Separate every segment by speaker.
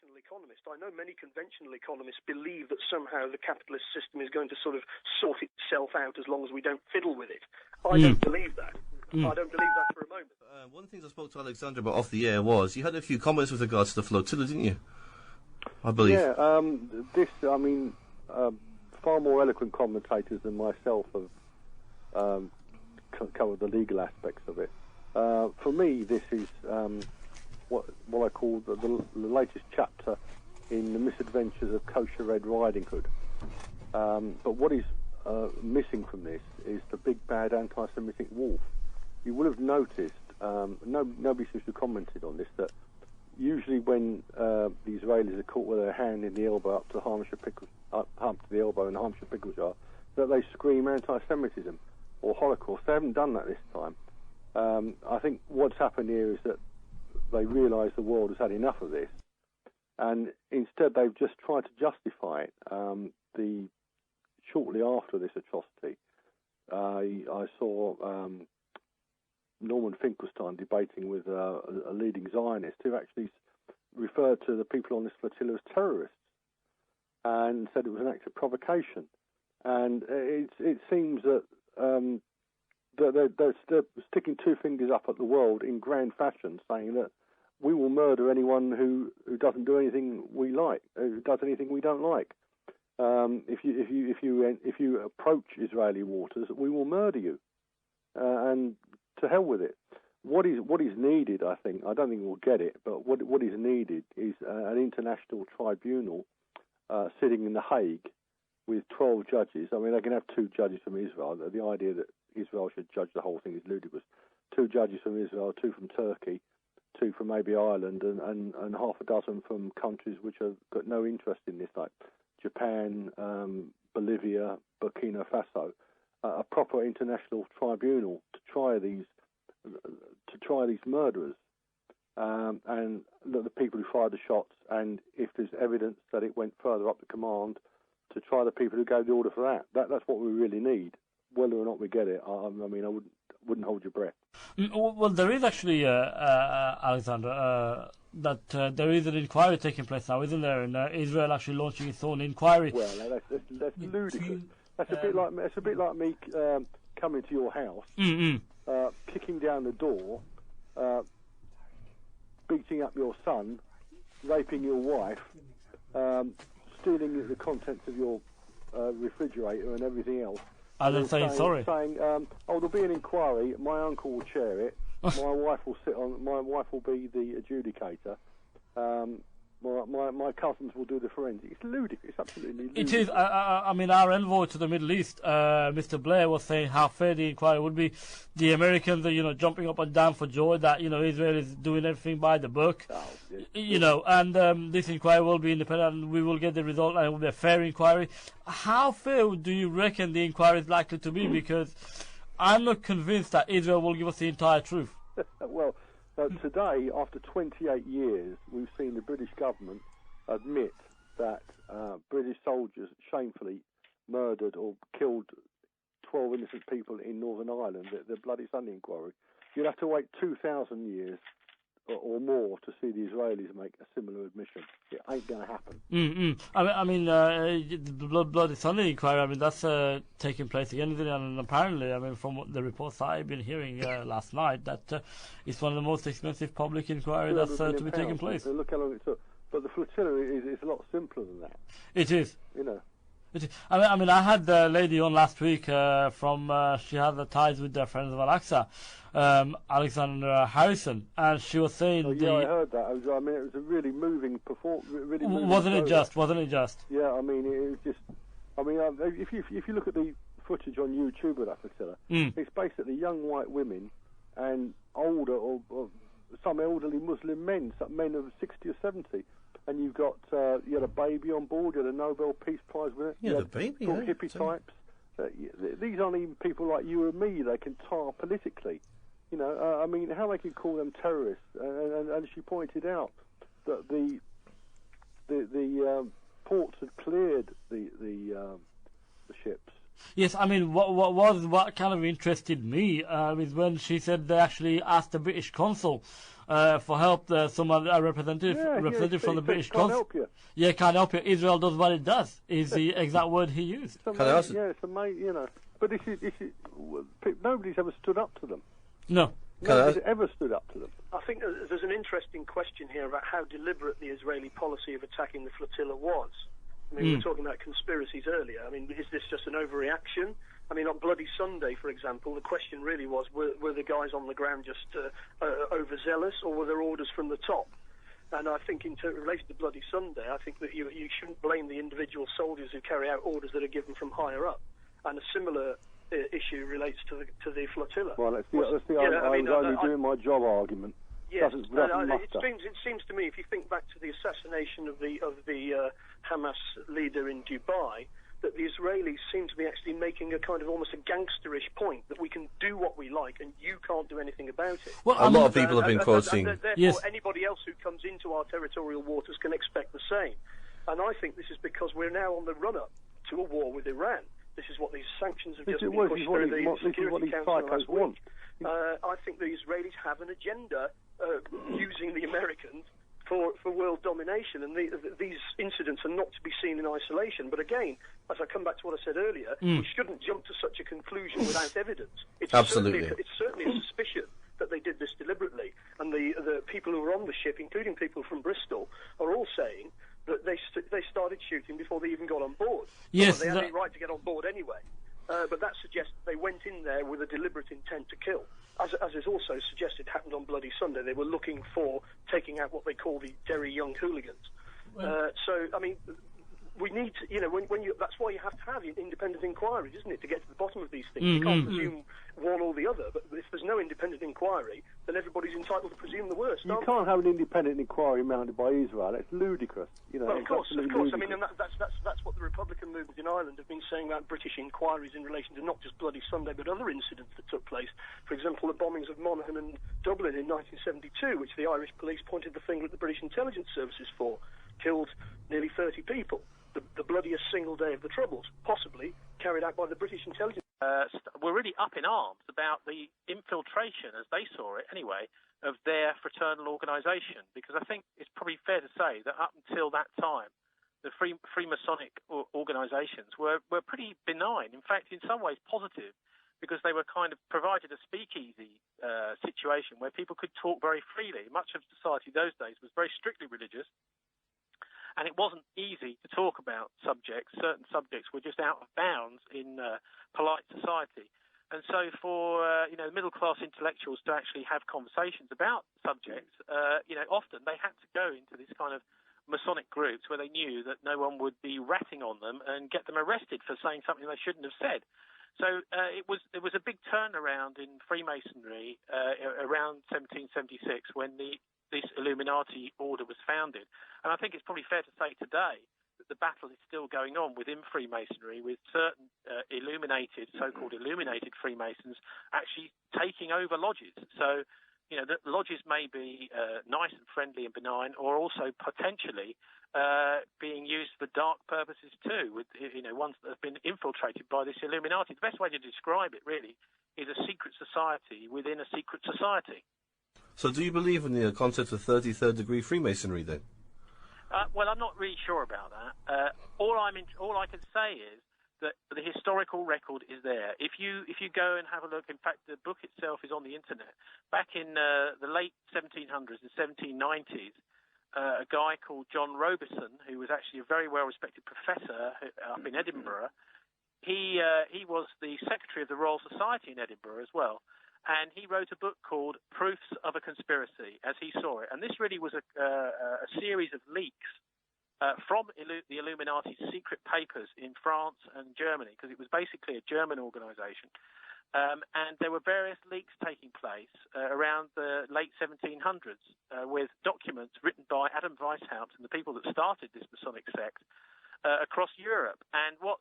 Speaker 1: conventional economist. I know many conventional economists believe that somehow the capitalist system is going to sort of sort itself out as long as we don't fiddle with it. I don't believe that. I don't believe that for a moment.
Speaker 2: One of the things I spoke to Alexandra about off the air was you had a few comments with regards to the flotilla, didn't you? I believe.
Speaker 3: Yeah, far more eloquent commentators than myself have covered the legal aspects of it. For me, this is what I call the latest chapter in the misadventures of Kosher Red Riding Hood. But what is missing from this is the big bad anti-Semitic wolf. You will have noticed, nobody seems to have commented on this, that usually when the Israelis are caught with their hand in the elbow up to the elbow in the Hampshire pickle jar, that they scream anti-Semitism or Holocaust. They haven't done that this time. I think what's happened here is that they realise the world has had enough of this, and instead they've just tried to justify it. Shortly after this atrocity, I saw Norman Finkelstein debating with a leading Zionist who actually referred to the people on this flotilla as terrorists and said it was an act of provocation. And it seems that they're sticking two fingers up at the world in grand fashion, saying that we will murder anyone who doesn't do anything we like, who does anything we don't like. If you approach Israeli waters, we will murder you, and to hell with it. What is needed, I think, I don't think we'll get it, but what is needed is an international tribunal sitting in The Hague with 12 judges. I mean, they can have 2 judges from Israel. The idea that Israel should judge the whole thing is ludicrous. 2 judges from Israel, 2 from Turkey, 2 from maybe Ireland, and half a dozen from countries which have got no interest in this, like Japan, Bolivia, Burkina Faso. A proper international tribunal to try these murderers, and the people who fired the shots, and if there's evidence that it went further up the command, to try the people who gave the order for that. That's what we really need. Whether or not we get it, I mean, I wouldn't hold your breath.
Speaker 4: Well, there is actually, Alexander, that there is an inquiry taking place now, isn't there? And Israel actually launching its own inquiry.
Speaker 3: Well, that's ludicrous. That's a bit like me coming to your house, kicking down the door, beating up your son, raping your wife, stealing the contents of your refrigerator and everything else.
Speaker 4: And then saying sorry.
Speaker 3: Saying, there'll be an inquiry. My uncle will chair it. My wife will be the adjudicator. My cousins will do the forensic. It's ludicrous. It's absolutely ludicrous.
Speaker 4: It is. I mean, our envoy to the Middle East, Mr. Blair, was saying how fair the inquiry would be. The Americans are, jumping up and down for joy that, Israel is doing everything by the book. And this inquiry will be independent and we will get the result and it will be a fair inquiry. How fair do you reckon the inquiry is likely to be? Because I'm not convinced that Israel will give us the entire truth.
Speaker 3: Well, today, after 28 years, we've seen the British government admit that British soldiers shamefully murdered or killed 12 innocent people in Northern Ireland, the Bloody Sunday inquiry. You'd have to wait 2,000 years or more to see the Israelis make a similar admission. It ain't going to happen.
Speaker 4: I mean, the Bloody Sunday inquiry, that's taking place again, isn't it? And apparently, from the reports I've been hearing last night, that it's one of the most expensive public inquiries that's to be taking place.
Speaker 3: Look how long it took. But the flotilla is a lot simpler than that.
Speaker 4: It is. I had a lady on last week she had the ties with their Friends of Al-Aqsa, Alexander Harrison, and she was saying...
Speaker 3: I heard that. It was a really moving performance. Really
Speaker 4: wasn't it just?
Speaker 3: Yeah, it was just... if you look at the footage on YouTube of that flotilla, it's basically young white women and older or some elderly Muslim men, some men of 60 or 70. And you've got you had a baby on board, you had a Nobel Peace Prize winner.
Speaker 2: Yeah, the baby.
Speaker 3: Hippie types. These aren't even people like you and me. They can tar politically. How they can call them terrorists? And she pointed out that the ports had cleared the ships.
Speaker 4: Yes, what kind of interested me is when she said they actually asked the British consul for help. Someone, a representative from the British
Speaker 3: can't help you.
Speaker 4: Yeah, can't help you. Israel does what it does. Is the exact word he used.
Speaker 3: It's amazing, it's amazing, you know. But nobody's ever stood up to them.
Speaker 4: No.
Speaker 3: Nobody's ever stood up to them.
Speaker 1: I think there's an interesting question here about how deliberate the Israeli policy of attacking the flotilla was. I mean, we were talking about conspiracies earlier. I mean, is this just an overreaction? I mean, on Bloody Sunday, for example, the question really was, were the guys on the ground just overzealous, or were there orders from the top? And I think in relation to Bloody Sunday, I think that you shouldn't blame the individual soldiers who carry out orders that are given from higher up. And a similar issue relates to the flotilla.
Speaker 3: Well, let's see. I was only doing my job argument.
Speaker 1: Yes, it seems to me, if you think back to the assassination of the Hamas leader in Dubai, that the Israelis seem to be actually making a kind of almost a gangsterish point that we can do what we like and you can't do anything about it.
Speaker 2: Well, a lot of people have been quoting.
Speaker 1: Therefore, anybody else who comes into our territorial waters can expect the same. And I think this is because we're now on the run-up to a war with Iran. This is what these sanctions have just been pushed through the Security Council last week. I think the Israelis have an agenda using the Americans for world domination, and these incidents are not to be seen in isolation. But again, as I come back to what I said earlier, we shouldn't jump to such a conclusion without evidence.
Speaker 2: Absolutely.
Speaker 1: It's certainly a suspicion that they did this deliberately, and the people who were on the ship, including people from Bristol, are all saying that they started shooting before they even got on board.
Speaker 4: Yes,
Speaker 1: they had a right to get on board anyway. But that suggests they went in there with a deliberate intent to kill. As is also suggested happened on Bloody Sunday, they were looking for taking out what they call the Derry Young hooligans. So, I mean, we need to, that's why you have to have independent inquiries, isn't it, to get to the bottom of these things. You can't presume one or the other, but if there's no independent inquiry, then everybody's entitled to presume the worst.
Speaker 3: You can't have an independent inquiry mounted by Israel. It's ludicrous.
Speaker 1: Well, of course. I mean, and that's what the Republican movement in Ireland have been saying about British inquiries in relation to not just Bloody Sunday, but other incidents that took place. For example, the bombings of Monaghan and Dublin in 1972, which the Irish police pointed the finger at the British intelligence services for, killed nearly 30 people. The bloodiest single day of the Troubles, possibly carried out by the British intelligence.
Speaker 5: Were really up in arms about the infiltration, as they saw it anyway, of their fraternal organisation. Because I think it's probably fair to say that up until that time, the Freemasonic organisations were pretty benign. In fact, in some ways positive, because they were kind of provided a speakeasy situation where people could talk very freely. Much of society those days was very strictly religious. And it wasn't easy to talk about subjects. Certain subjects were just out of bounds in polite society. And so for, middle-class intellectuals to actually have conversations about subjects, often they had to go into this kind of Masonic groups where they knew that no one would be ratting on them and get them arrested for saying something they shouldn't have said. So it was a big turnaround in Freemasonry around 1776 when this Illuminati order was founded. And I think it's probably fair to say today that the battle is still going on within Freemasonry, with certain so-called illuminated Freemasons actually taking over lodges. So, the lodges may be nice and friendly and benign, or also potentially being used for dark purposes too, with ones that have been infiltrated by this Illuminati. The best way to describe it, really, is a secret society within a secret society.
Speaker 2: So do you believe in the concept of 33rd degree Freemasonry then?
Speaker 5: Well, I'm not really sure about that. All I can say is that the historical record is there. If you go and have a look, in fact, the book itself is on the internet. Back in the late 1700s and 1790s, a guy called John Robison, who was actually a very well-respected professor up in Edinburgh, he was the secretary of the Royal Society in Edinburgh as well. And he wrote a book called Proofs of a Conspiracy, as he saw it. And this really was a series of leaks from the Illuminati's secret papers in France and Germany, because it was basically a German organization. And there were various leaks taking place around the late 1700s with documents written by Adam Weishaupt and the people that started this Masonic sect across Europe. And what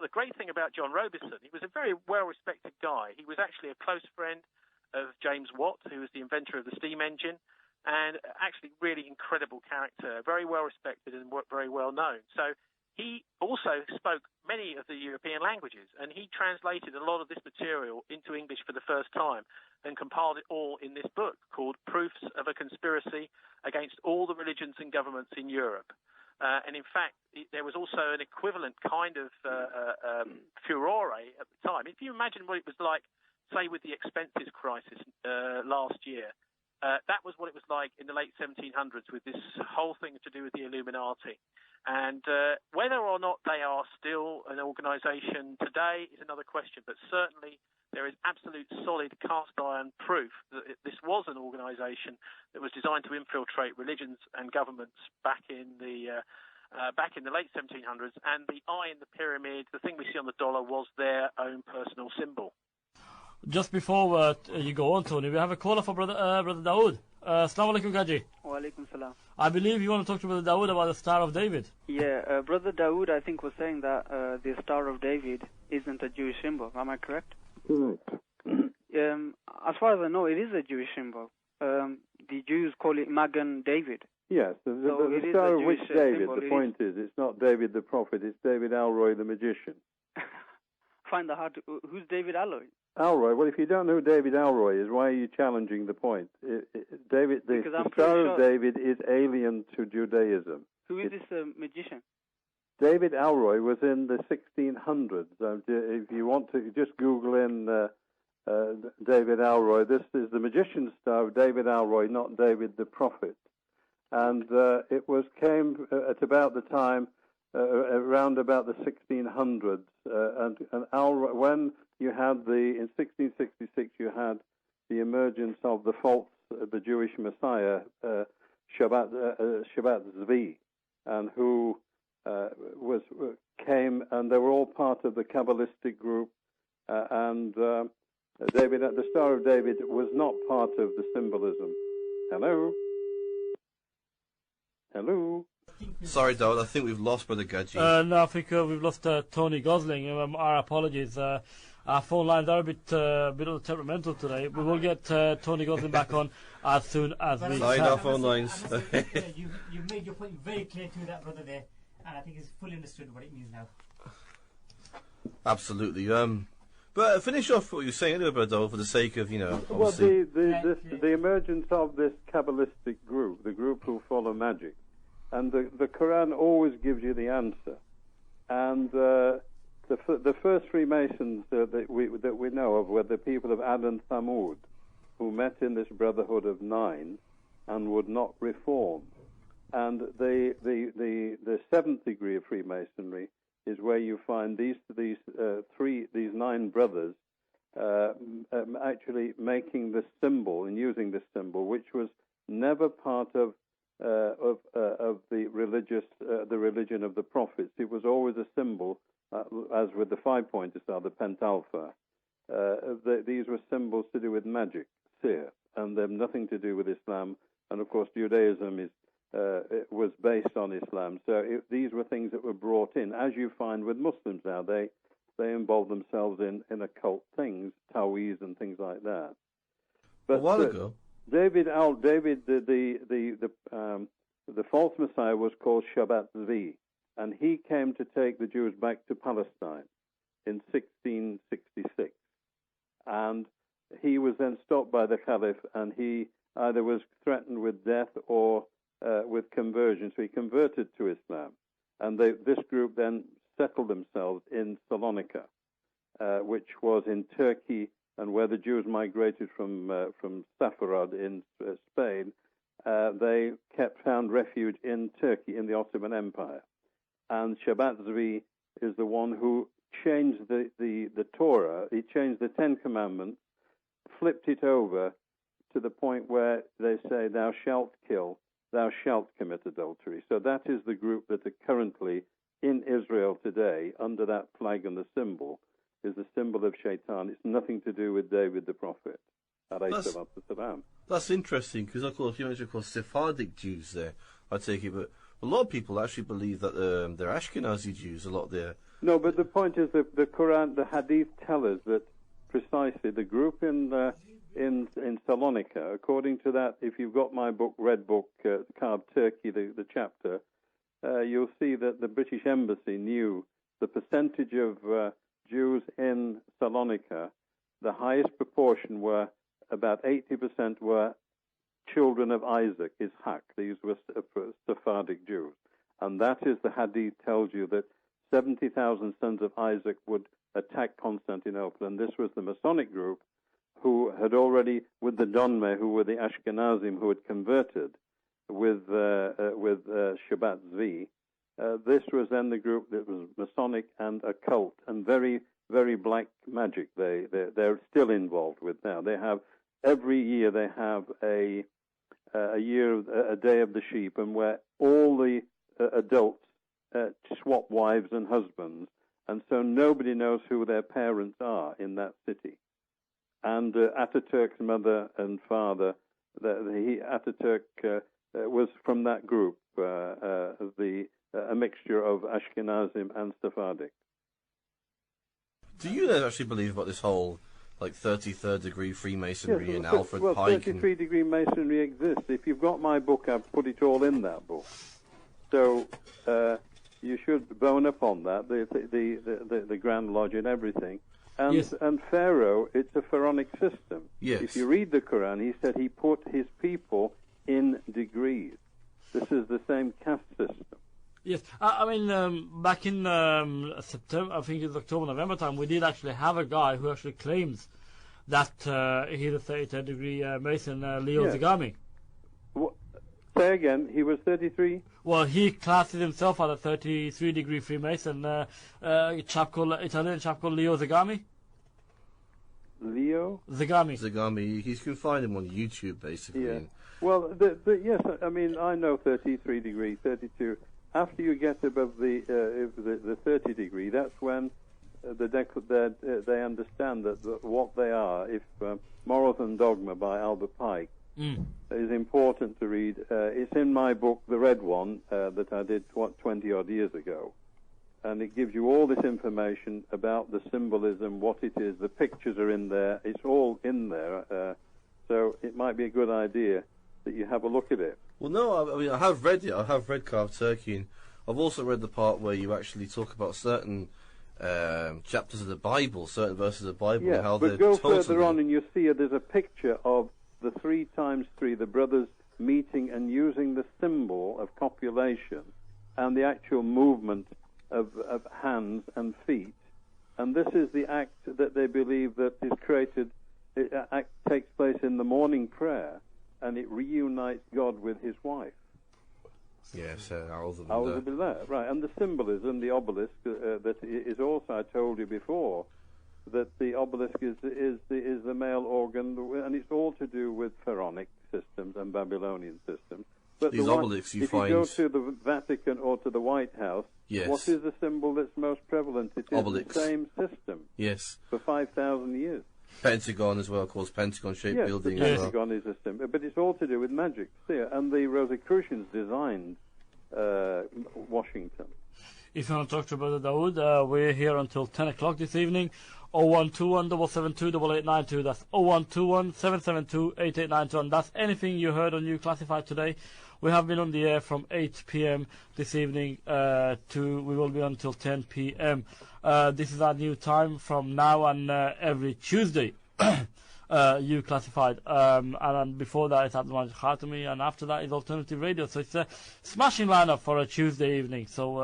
Speaker 5: the great thing about John Robison, he was a very well-respected guy. He was actually a close friend of James Watt, who was the inventor of the steam engine, and actually really incredible character, very well-respected and very well-known. So he also spoke many of the European languages, and he translated a lot of this material into English for the first time and compiled it all in this book called Proofs of a Conspiracy Against All the Religions and Governments in Europe. And in fact, there was also an equivalent kind of furore at the time. If you imagine what it was like, say, with the expenses crisis last year, that was what it was like in the late 1700s with this whole thing to do with the Illuminati. And whether or not they are still an organisation today is another question, but certainly there is absolute solid cast iron proof that this was an organisation that was designed to infiltrate religions and governments back in the late 1700s. And the eye in the pyramid, the thing we see on the dollar, was their own personal symbol.
Speaker 4: Just before you go on, Tony, we have a caller for Brother Dawood. Assalamu alaikum, Gaji.
Speaker 6: Wa alaikum salam.
Speaker 4: I believe you want to talk to Brother Dawood about the Star of David.
Speaker 6: Yeah, Brother Dawood, I think, was saying that the Star of David isn't a Jewish symbol. Am I correct?
Speaker 3: Correct.
Speaker 6: As far as I know, it is a Jewish symbol. The Jews call it Magen David.
Speaker 3: Yes, the Star of which David? Symbol. The point is, it's not David the prophet, it's David Alroy the magician.
Speaker 6: Find that hard to... Who's David Alroy?
Speaker 3: Alroy. Well, if you don't know who David Alroy is, why are you challenging the point? The Star of David is alien to Judaism.
Speaker 6: Who is this magician?
Speaker 3: David Alroy was in the 1600s. If you want to, just Google in David Alroy. This is the magician's star of David Alroy, not David the prophet. And it came at about the time, around about the 1600s. And Alroy, when you had in 1666, you had the emergence of the Jewish Messiah, Shabbat Zvi, and who came, and they were all part of the Kabbalistic group, and David, the Star of David, was not part of the symbolism. Hello?
Speaker 2: Sorry, Dawood, I think we've lost Brother Gaji.
Speaker 4: No, I think we've lost Tony Gosling. Our apologies. Our phone lines are a bit temperamental today. We will get Tony Gosling back on as soon as we
Speaker 2: Line
Speaker 4: can.
Speaker 2: our phone lines.
Speaker 7: You made your point very clear to that brother there, and I think he's fully understood what it means now.
Speaker 2: Absolutely. But finish off what you're saying anyway, Brother, for the sake of,
Speaker 3: Well, the emergence of this Kabbalistic group, the group who follow magic, and the Quran always gives you the answer. And the first Freemasons that we know of were the people of Ad and Thamud, who met in this Brotherhood of Nine and would not reform. And the seventh degree of Freemasonry is where you find these nine brothers actually making this symbol and using this symbol, which was never part of the religion of the prophets. It was always a symbol, as with the 5-pointer star, the pentalpha. These were symbols to do with magic, seer, and they have nothing to do with Islam. And of course, Judaism it was based on Islam. So these were things that were brought in, as you find with Muslims now. They involve themselves in occult things, taweez and things like that. But
Speaker 2: a while ago,
Speaker 3: David, the false Messiah was called Shabbat Zvi, and he came to take the Jews back to Palestine in 1666. And he was then stopped by the Caliph, and he either was threatened with death or with conversion. So he converted to Islam. And this group then settled themselves in Salonika, which was in Turkey, and where the Jews migrated from Safarad in Spain. They found refuge in Turkey, in the Ottoman Empire. And Shabbat Zvi is the one who changed the Torah. He changed the Ten Commandments, flipped it over to the point where they say, thou shalt kill, thou shalt commit adultery. So that is the group that are currently in Israel today, under that flag and the symbol, is the symbol of Shaitan. It's nothing to do with David the prophet.
Speaker 2: That's interesting, because of course you mentioned Sephardic Jews there, I take it, but a lot of people actually believe that they're Ashkenazi Jews, a lot there.
Speaker 3: No, but the point is that the Quran, the Hadith tell us that precisely the group in Salonika, according to that, if you've got my book, Red Book, Carved Turkey, the chapter, you'll see that the British Embassy knew the percentage of Jews in Salonika. The highest proportion were about 80% were children of Isaac, Ishaq. These were Sephardic Jews. And that is the Hadith tells you that 70,000 sons of Isaac would attack Constantinople. And this was the Masonic group who had already, with the Donme, who were the Ashkenazim who had converted with Shabbat Zvi. This was then the group that was Masonic and occult and very, very black magic. They're still involved with now. They have every year they have a day of the sheep, and where all the adults swap wives and husbands, and so nobody knows who their parents are in that city. And Ataturk's mother and father, Ataturk was from that group, a mixture of Ashkenazim and Sephardic.
Speaker 2: Do you actually believe about this whole 33rd degree Freemasonry and Alfred Pike?
Speaker 3: Well, 33 degree Masonry exists. If you've got my book, I've put it all in that book. So you should bone up on that, the Grand Lodge and everything. And,
Speaker 4: yes.
Speaker 3: And Pharaoh, it's a pharaonic system.
Speaker 2: Yes.
Speaker 3: If you read the Quran, he said he put his people in degrees. This is the same caste system.
Speaker 4: Yes, I mean, back in September, I think it's October, November time, we did actually have a guy who actually claims that he's a 33rd degree Mason, Leo
Speaker 3: Yes.
Speaker 4: Zagami.
Speaker 3: Say again, he was 33?
Speaker 4: Well, he classes himself as a 33 degree Freemason, Italian chap called Leo Zagami.
Speaker 3: Leo?
Speaker 4: Zagami.
Speaker 2: Zagami, you can find him on YouTube, basically.
Speaker 3: Yeah. Well, yes, I mean, I know 33 degree, 32. After you get above the 30 degree, that's when they understand that what they are. If Morals and Dogma by Albert Pike is important to read. It's in my book, the red one, that I did 20 odd years ago, and it gives you all this information about the symbolism, what it is. The pictures are in there. It's all in there. So it might be a good idea that you have a look at it.
Speaker 2: Well, no, I mean, I have read it. I have read Carved Turkey, and I've also read the part where you actually talk about certain chapters of the Bible, certain verses of the Bible,
Speaker 3: Yeah,
Speaker 2: and how
Speaker 3: but
Speaker 2: they're
Speaker 3: go
Speaker 2: totally...
Speaker 3: further on and you see there's a picture of the 3 times 3, the brothers meeting and using the symbol of copulation and the actual movement of hands and feet. And this is the act that they believe that is created, act takes place in the morning prayer, and it reunites God with his wife.
Speaker 2: Yes,
Speaker 3: right, and the symbolism, the obelisk, that is also, I told you before, that the obelisk is the male organ, and it's all to do with pharaonic systems and Babylonian systems. But
Speaker 2: these obelisks you find...
Speaker 3: If you go to the Vatican or to the White House,
Speaker 2: yes.
Speaker 3: What is the symbol that's most prevalent? It is
Speaker 2: Obelix.
Speaker 3: The same system.
Speaker 2: Yes.
Speaker 3: For 5,000 years.
Speaker 2: Pentagon as well, of course, Pentagon-shaped building.
Speaker 3: Yes, the Pentagon is a symbol, but it's all to do with magic. See, and the Rosicrucians designed Washington.
Speaker 4: If you want to talk to Brother Dawood, we're here until 10 o'clock this evening. 0121 772 8892. That's 0121 772 8892. And that's anything you heard on New Classified today. We have been on the air from 8 p.m. this evening we will be until 10 p.m. This is our new time from now and every Tuesday. You Classified. And before that, it's Abdul Khatami, and after that is Alternative Radio. So it's a smashing lineup for a Tuesday evening. So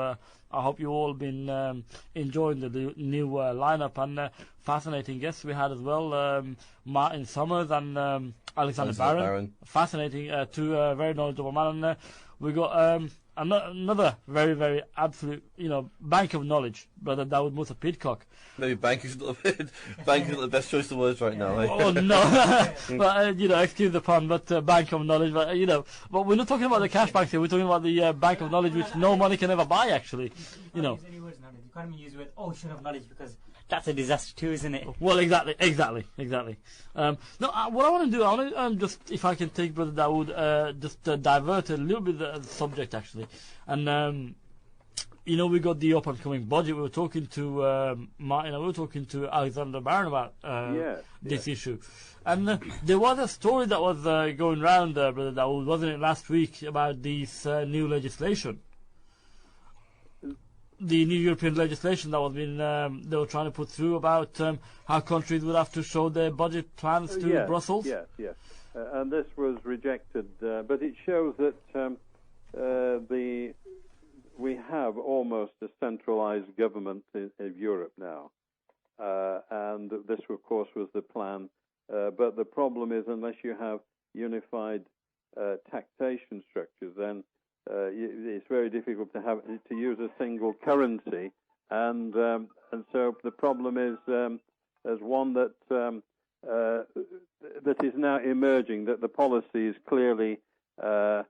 Speaker 4: I hope you all been enjoying the new lineup, and fascinating guests we had as well. Martin Summers and Alexander Barron. Fascinating, 2 very knowledgeable men. And we got another very, very absolute, bank of knowledge, Brother Dawood Musa Pidcock.
Speaker 2: Maybe bank is not the best choice of words right now. Eh?
Speaker 4: Oh no, but excuse the pun, but bank of knowledge. But but we're not talking about the cash banks here. We're talking about the bank of knowledge, which no money can ever buy. Actually,
Speaker 7: Use any words nowadays. You can't even use the word ocean of knowledge, because that's a disaster too, isn't it?
Speaker 4: Well, exactly. No, what I want to do, I want to just, if I can take Brother Dawood, just divert a little bit the subject actually, and we got the up and coming budget. We were talking to Martin, we were talking to Alexander Barron about this issue, and there was a story that was going round, Brother Dawood, wasn't it, last week, about this new legislation. the new European legislation that was being they were trying to put through about how countries would have to show their budget plans to Brussels.
Speaker 8: Yes, and this was rejected, but it shows that we have almost a centralized government in Europe now, and this, of course, was the plan. But the problem is, unless you have unified taxation structures, then it's very difficult to use a single currency, and so the problem is there's one that is now emerging, that the policies clearly are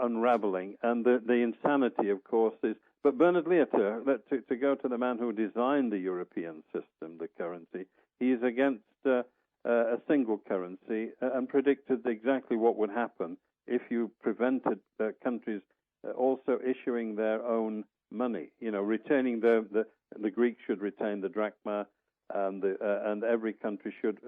Speaker 8: unraveling, and the insanity, of course, is. But Bernard Lietaer, to go to the man who designed the European system, the currency, he is against a single currency and predicted exactly what would happen if you prevented countries also issuing their own money. Retaining the Greeks should retain the drachma, and every country should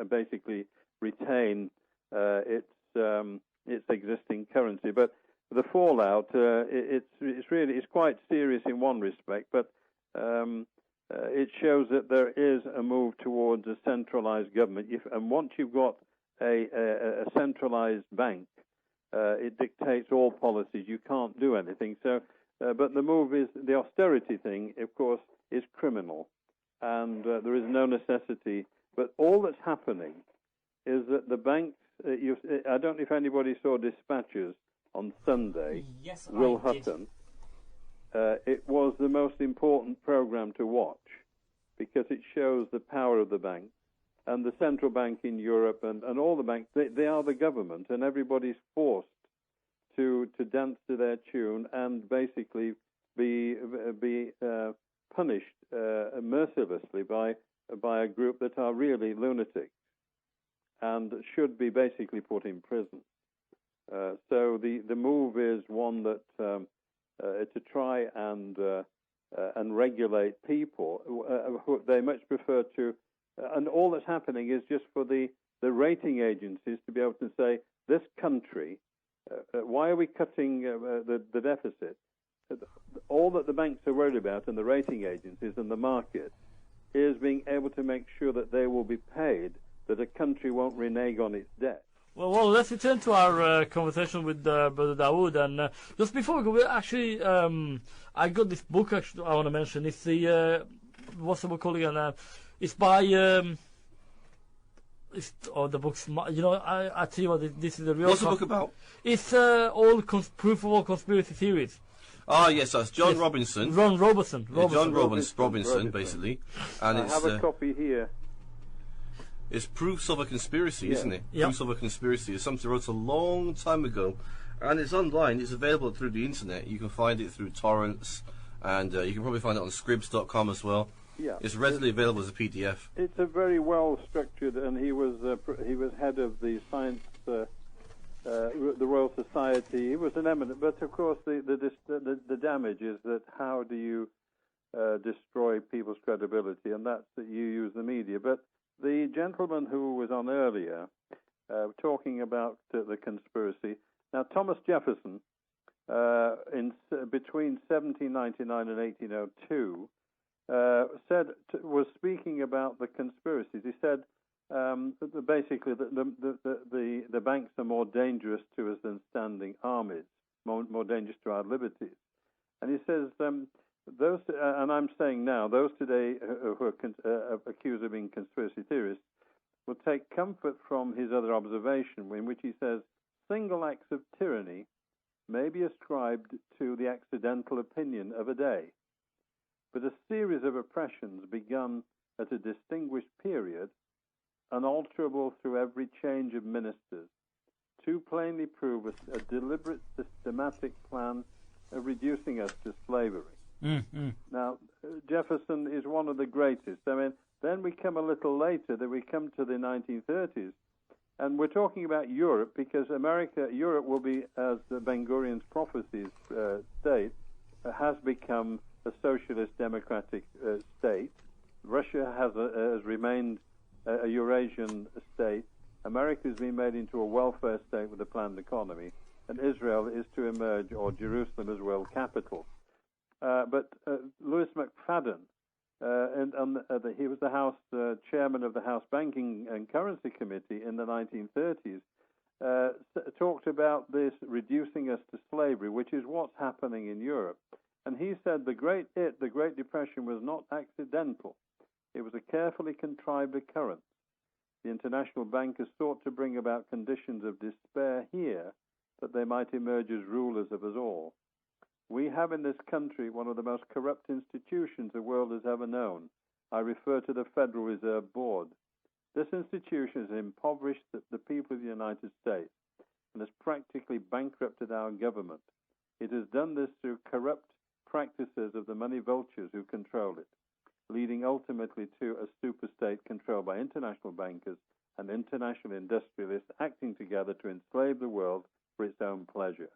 Speaker 8: basically retain its existing currency. But the fallout, it's quite serious in one respect, but it shows that there is a move towards a centralized government. And once you've got a centralized bank, it dictates all policies. You can't do anything. So, but the move is the austerity thing. Of course, is criminal, and there is no necessity. But all that's happening is that the banks. I don't know if anybody saw Dispatches on Sunday.
Speaker 7: Yes,
Speaker 8: Will
Speaker 7: I did.
Speaker 8: Hutton. It was the most important program to watch because it shows the power of the bank. And the central bank in Europe and all the banks, they are the government, and everybody's forced to dance to their tune and basically be punished mercilessly by a group that are really lunatics and should be basically put in prison. So the move is one that to try and regulate people. They much prefer to. And all that's happening is just for the rating agencies to be able to say, this country, why are we cutting the deficit? All that the banks are worried about, and the rating agencies and the market, is being able to make sure that they will be paid, that a country won't renege on its debt.
Speaker 4: Well, let's return to our conversation with Brother Dawood. And just before we go, actually, I got this book actually I want to mention. It's the, what's the book called again? It's by, the book's, I tell you what, this is the real...
Speaker 2: What's the book about?
Speaker 4: It's proof of all conspiracy theories.
Speaker 2: Ah, yes, that's John Robinson.
Speaker 4: Ron Robertson.
Speaker 2: Yeah, John Robinson, basically. And
Speaker 8: I have a copy here.
Speaker 2: It's Proofs of a Conspiracy, isn't it?
Speaker 4: Yep.
Speaker 2: Proofs of a Conspiracy. It's something he wrote a long time ago. And it's online. It's available through the internet. You can find it through torrents. And you can probably find it on Scribs.com as well.
Speaker 8: Yeah.
Speaker 2: It's readily available as a PDF.
Speaker 8: It's a very well structured, and he was head of the science, the Royal Society. He was an eminent, but of course the damage is that how do you destroy people's credibility, and that's that you use the media. But the gentleman who was on earlier, talking about the conspiracy. Now Thomas Jefferson, between 1799 and 1802. Was speaking about the conspiracies. He said basically that the banks are more dangerous to us than standing armies, more dangerous to our liberties. And he says those, and I'm saying now, those today who are accused of being conspiracy theorists will take comfort from his other observation, in which he says single acts of tyranny may be ascribed to the accidental opinion of a day. But a series of oppressions begun at a distinguished period, unalterable through every change of ministers, too plainly prove a deliberate, systematic plan of reducing us to slavery.
Speaker 4: Mm-hmm.
Speaker 8: Now, Jefferson is one of the greatest. I mean, then we come a little later, that we come to the 1930s, and we're talking about Europe, because Europe will be, as the Ben-Gurion's prophecies state, has become a socialist democratic state. Russia has remained a Eurasian state. America has been made into a welfare state with a planned economy. and Israel is to emerge, or Jerusalem as world capital. But Louis McFadden, he was the House chairman of the House Banking and Currency Committee in the 1930s, talked about this reducing us to slavery, which is what's happening in Europe. And he said the Great Depression was not accidental. It was a carefully contrived occurrence. The international bankers sought to bring about conditions of despair here, that they might emerge as rulers of us all. We have in this country one of the most corrupt institutions the world has ever known. I refer to the Federal Reserve Board. This institution has impoverished the people of the United States and has practically bankrupted our government. It has done this through corrupt practices of the money vultures who control it, leading ultimately to a super state controlled by international bankers and international industrialists acting together to enslave the world for its own pleasure.